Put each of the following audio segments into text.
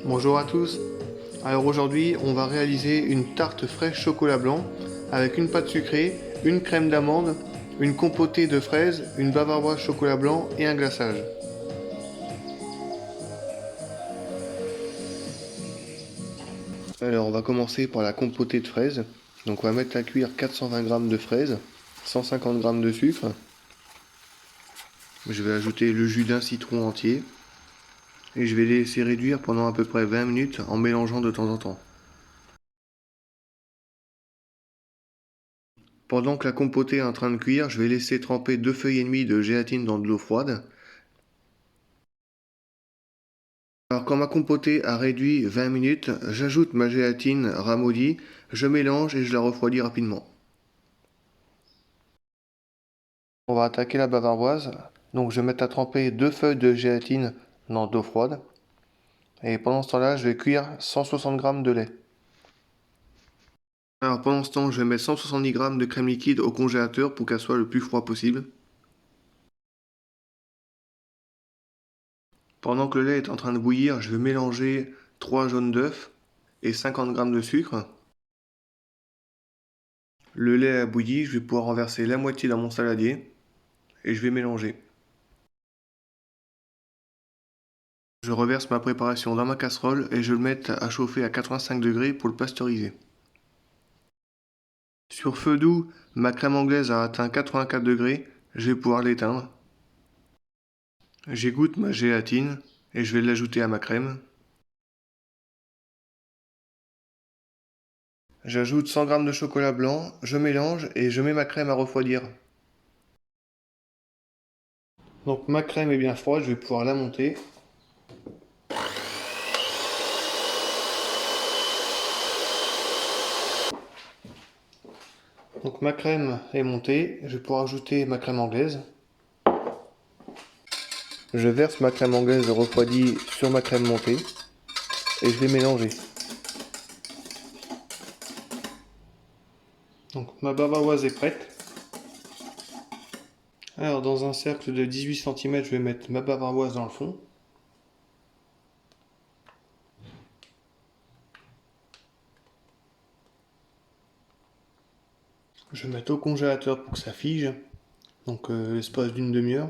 Bonjour à tous. Alors aujourd'hui, on va réaliser une tarte fraîche chocolat blanc avec une pâte sucrée, une crème d'amande, une compotée de fraises, une bavaroise chocolat blanc et un glaçage. Alors on va commencer par la compotée de fraises. Donc on va mettre à cuire 420 g de fraises, 150 g de sucre. Je vais ajouter le jus d'un citron entier et je vais les laisser réduire pendant à peu près 20 minutes en mélangeant de temps en temps. Pendant que la compotée est en train de cuire, je vais laisser tremper 2 feuilles et demie de gélatine dans de l'eau froide. Alors quand ma compotée a réduit 20 minutes, j'ajoute ma gélatine ramoudie, je mélange et je la refroidis rapidement. On va attaquer la bavaroise. Donc je vais mettre à tremper 2 feuilles de gélatine dans de l'eau froide. Et pendant ce temps-là, je vais cuire 160 g de lait. Alors pendant ce temps, je vais mettre 170 g de crème liquide au congélateur pour qu'elle soit le plus froid possible. Pendant que le lait est en train de bouillir, je vais mélanger 3 jaunes d'œufs et 50 g de sucre. Le lait a bouilli, je vais pouvoir renverser la moitié dans mon saladier et je vais mélanger. Je reverse ma préparation dans ma casserole et je le mets à chauffer à 85 degrés pour le pasteuriser. Sur feu doux, ma crème anglaise a atteint 84 degrés, je vais pouvoir l'éteindre. J'égoutte ma gélatine et je vais l'ajouter à ma crème. J'ajoute 100 g de chocolat blanc, je mélange et je mets ma crème à refroidir. Donc ma crème est bien froide, je vais pouvoir la monter. Donc ma crème est montée, je vais pouvoir ajouter ma crème anglaise. Je verse ma crème anglaise refroidie sur ma crème montée et je vais mélanger. Donc ma bavaroise est prête. Alors dans un cercle de 18 cm, je vais mettre ma bavaroise dans le fond. Je vais mettre au congélateur pour que ça fige, donc l'espace d'une demi-heure.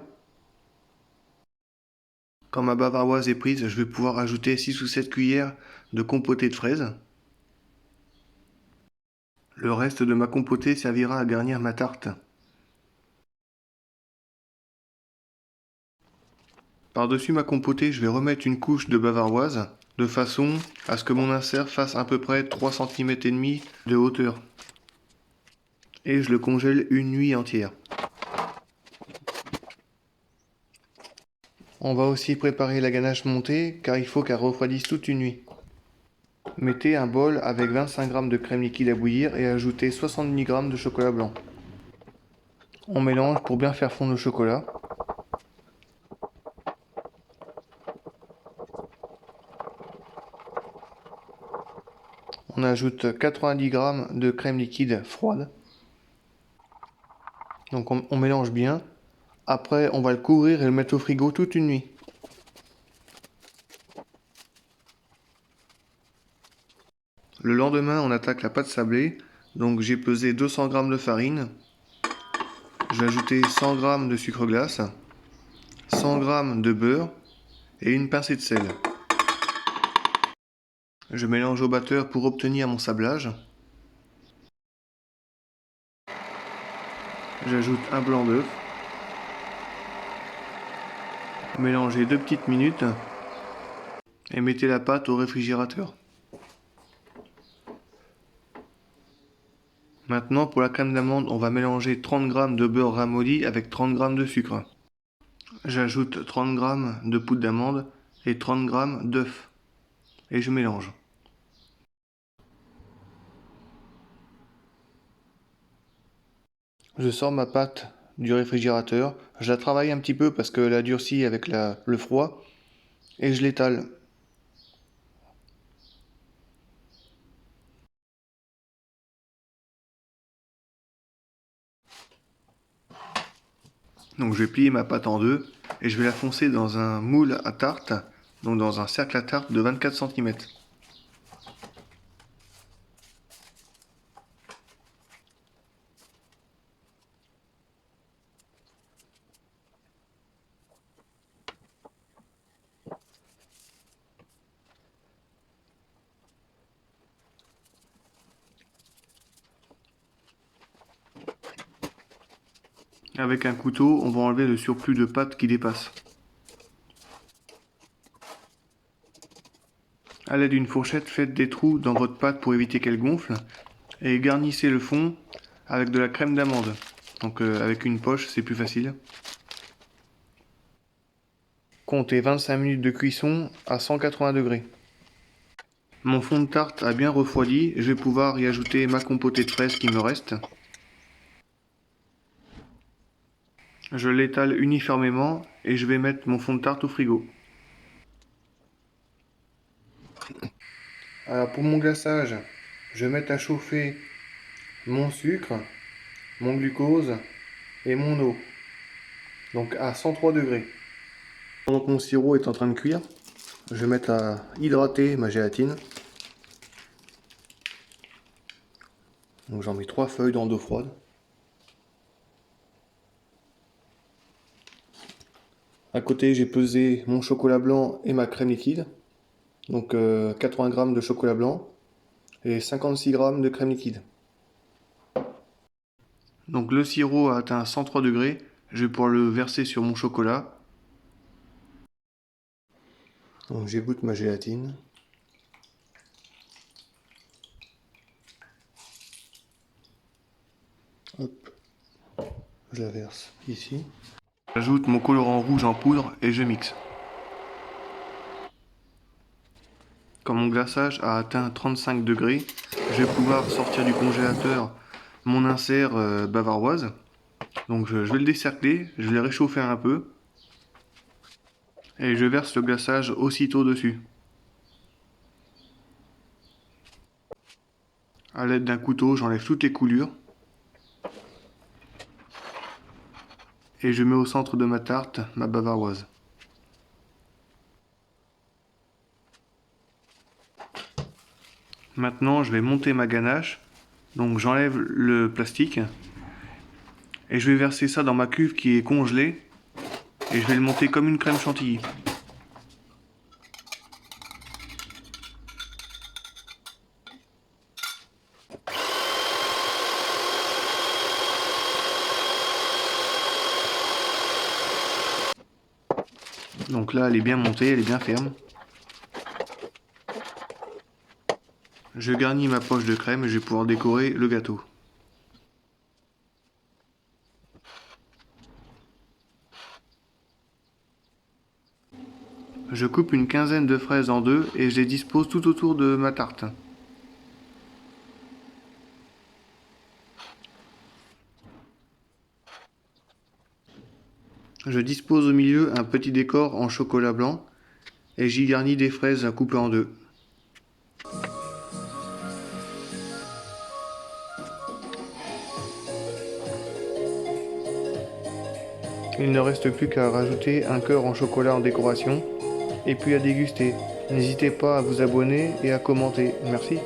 Quand ma bavaroise est prise, je vais pouvoir ajouter 6 ou 7 cuillères de compotée de fraises. Le reste de ma compotée servira à garnir ma tarte. Par-dessus ma compotée, je vais remettre une couche de bavaroise, de façon à ce que mon insert fasse à peu près 3 cm et demi de hauteur. Et je le congèle une nuit entière. On va aussi préparer la ganache montée car il faut qu'elle refroidisse toute une nuit. Mettez un bol avec 25 g de crème liquide à bouillir et ajoutez 70 g de chocolat blanc. On mélange pour bien faire fondre le chocolat. On ajoute 90 g de crème liquide froide. Donc on mélange bien. Après, on va le couvrir et le mettre au frigo toute une nuit. Le lendemain, on attaque la pâte sablée. Donc j'ai pesé 200 g de farine. J'ai ajouté 100 g de sucre glace, 100 g de beurre et une pincée de sel. Je mélange au batteur pour obtenir mon sablage. J'ajoute un blanc d'œuf. Mélangez 2 petites minutes et mettez la pâte au réfrigérateur. Maintenant pour la crème d'amande, on va mélanger 30 g de beurre ramolli avec 30 g de sucre. J'ajoute 30 g de poudre d'amande et 30 g d'œuf et je mélange. Je sors ma pâte du réfrigérateur, je la travaille un petit peu parce qu'elle a durci avec le froid et je l'étale. Donc je vais plier ma pâte en deux et je vais la foncer dans un moule à tarte donc dans un cercle à tarte de 24 cm. Avec un couteau, on va enlever le surplus de pâte qui dépasse. A l'aide d'une fourchette, faites des trous dans votre pâte pour éviter qu'elle gonfle et garnissez le fond avec de la crème d'amande. Donc avec une poche, c'est plus facile. Comptez 25 minutes de cuisson à 180 degrés. Mon fond de tarte a bien refroidi, je vais pouvoir y ajouter ma compotée de fraises qui me reste. Je l'étale uniformément et je vais mettre mon fond de tarte au frigo. Alors pour mon glaçage, je vais mettre à chauffer mon sucre, mon glucose et mon eau. Donc à 103 degrés. Pendant que mon sirop est en train de cuire, je vais mettre à hydrater ma gélatine. Donc j'en mets 3 feuilles dans l'eau froide. À côté, j'ai pesé mon chocolat blanc et ma crème liquide. Donc 80 g de chocolat blanc et 56 g de crème liquide. Donc le sirop a atteint 103 degrés. Je vais pouvoir le verser sur mon chocolat. Donc j'égoutte ma gélatine. Hop, je la verse ici. J'ajoute mon colorant rouge en poudre et je mixe. Quand mon glaçage a atteint 35 degrés, je vais pouvoir sortir du congélateur mon insert bavaroise. Donc je vais le décercler, je vais le réchauffer un peu et je verse le glaçage aussitôt dessus. A l'aide d'un couteau, j'enlève toutes les coulures et je mets au centre de ma tarte ma bavaroise. Maintenant, je vais monter ma ganache. Donc j'enlève le plastique et je vais verser ça dans ma cuve qui est congelée et je vais le monter comme une crème chantilly. Donc là, elle est bien montée, elle est bien ferme. Je garnis ma poche de crème et je vais pouvoir décorer le gâteau. Je coupe une quinzaine de fraises en deux et je les dispose tout autour de ma tarte. Je dispose au milieu un petit décor en chocolat blanc et j'y garnis des fraises coupées en deux. Il ne reste plus qu'à rajouter un cœur en chocolat en décoration et puis à déguster. N'hésitez pas à vous abonner et à commenter. Merci.